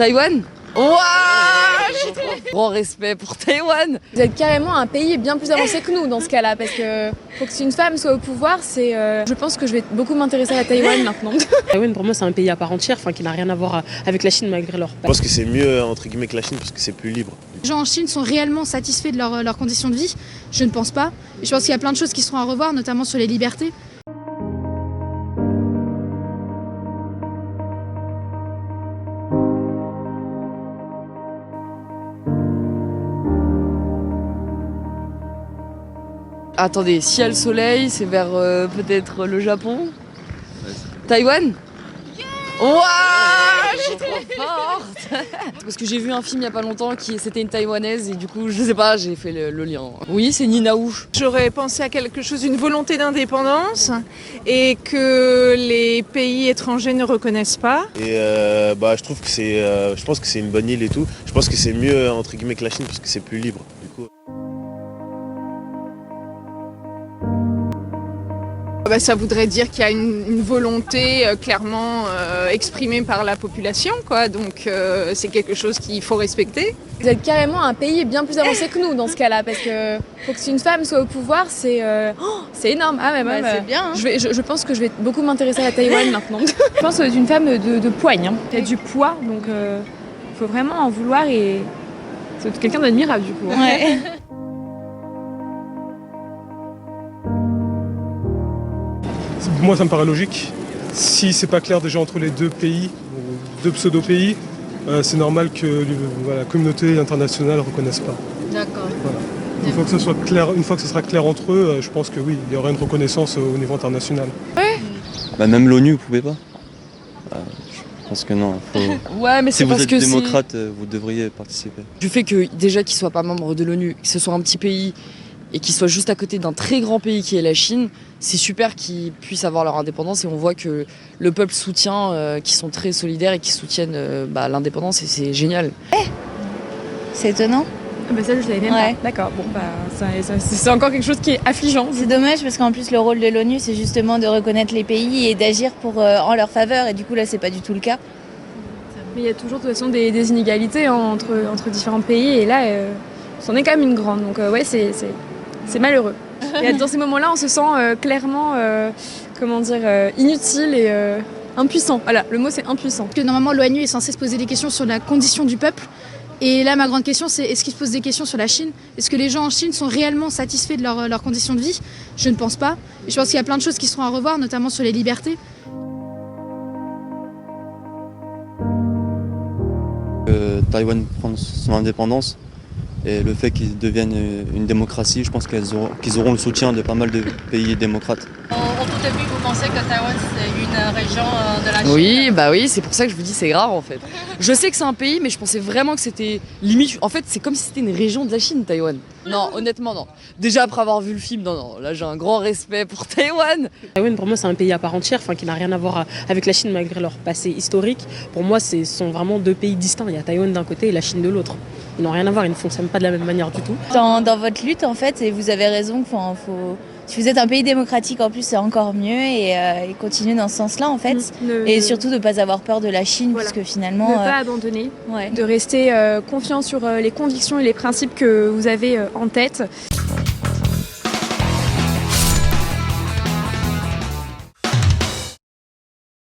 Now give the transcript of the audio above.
Taïwan? Ouah, grand respect pour Taïwan. Vous êtes carrément un pays bien plus avancé que nous dans ce cas-là, parce que pour que une femme soit au pouvoir, c'est, je pense que je vais beaucoup m'intéresser à Taïwan maintenant. Taïwan pour moi c'est un pays à part entière, qui n'a rien à voir avec la Chine malgré leur Je pense que c'est mieux entre guillemets que la Chine parce que c'est plus libre. Les gens en Chine sont réellement satisfaits de leurs conditions de vie? Je ne pense pas. Et je pense qu'il y a plein de choses qui seront à revoir, notamment sur les libertés. Attendez, s'il y a le soleil, c'est vers peut-être le Japon? Taïwan? Ouah, je suis trop forte. Parce que j'ai vu un film il y a pas longtemps c'était une taïwanaise et du coup je sais pas, j'ai fait le lien. Oui, c'est Nina Wu. J'aurais pensé à quelque chose, une volonté d'indépendance et que les pays étrangers ne reconnaissent pas. Et je trouve que je pense que c'est une bonne île et tout. Je pense que c'est mieux entre guillemets que la Chine parce que c'est plus libre. Du coup. Ça voudrait dire qu'il y a une volonté clairement exprimée par la population, quoi. Donc c'est quelque chose qu'il faut respecter. Vous êtes carrément un pays bien plus avancé que nous dans ce cas-là, parce que pour que une femme soit au pouvoir, c'est énorme. Ah mais même, c'est bien. Hein. Je pense que je vais beaucoup m'intéresser à Taïwan maintenant. Je pense d'une femme de poigne. Hein. Il y a du poids, donc faut vraiment en vouloir et c'est quelqu'un d'admirable du coup. Ouais. Pour moi, ça me paraît logique. Si c'est pas clair déjà entre les deux pays, ou deux pseudo-pays, c'est normal que la communauté internationale ne reconnaisse pas. D'accord. Voilà. Une fois que ce sera clair entre eux, je pense que oui, il y aura une reconnaissance au niveau international. Ouais. Même l'ONU, vous pouvez pas. Je pense que non. Ouais, mais si c'est vous parce êtes que démocrate, vous devriez participer. Du fait que déjà qu'ils soient pas membres de l'ONU, que ce soit un petit pays et qu'ils soient juste à côté d'un très grand pays qui est la Chine, c'est super qu'ils puissent avoir leur indépendance et on voit que le peuple soutient, qu'ils sont très solidaires et qu'ils soutiennent l'indépendance et c'est génial. C'est étonnant. Ça je l'avais même pas. D'accord, bon c'est encore quelque chose qui est affligeant. C'est dommage parce qu'en plus le rôle de l'ONU c'est justement de reconnaître les pays et d'agir en leur faveur et du coup là c'est pas du tout le cas. Mais il y a toujours de toute façon des inégalités entre différents pays et là c'en est quand même une grande, donc ouais c'est malheureux. Et dans ces moments-là, on se sent clairement, inutile et impuissant. Voilà, le mot c'est impuissant. Que normalement l'ONU est censée se poser des questions sur la condition du peuple. Et là, ma grande question, c'est est-ce qu'ils se posent des questions sur la Chine? Est-ce que les gens en Chine sont réellement satisfaits de leurs conditions de vie? Je ne pense pas. Et je pense qu'il y a plein de choses qui seront à revoir, notamment sur les libertés. Taïwan prend son indépendance. Et le fait qu'ils deviennent une démocratie, je pense qu'ils auront le soutien de pas mal de pays démocrates. Au tout début, vous pensez que Taïwan c'est une région de la Chine? Oui, c'est pour ça que je vous dis c'est grave en fait. Je sais que c'est un pays, mais je pensais vraiment que c'était limite. En fait, c'est comme si c'était une région de la Chine, Taïwan. Non, honnêtement, non. Déjà après avoir vu le film, non, là j'ai un grand respect pour Taïwan. Taïwan pour moi c'est un pays à part entière, qui n'a rien à voir avec la Chine malgré leur passé historique. Pour moi, ce sont vraiment deux pays distincts. Il y a Taïwan d'un côté et la Chine de l'autre. Ils n'ont rien à voir, ils ne fonctionnent pas de la même manière du tout. Dans votre lutte, en fait, et vous avez raison, si vous êtes un pays démocratique, en plus, c'est encore mieux et continuer dans ce sens-là, en fait. Et surtout de ne pas avoir peur de la Chine, puisque finalement... Ne pas abandonner, ouais. de rester confiant sur les convictions et les principes que vous avez en tête.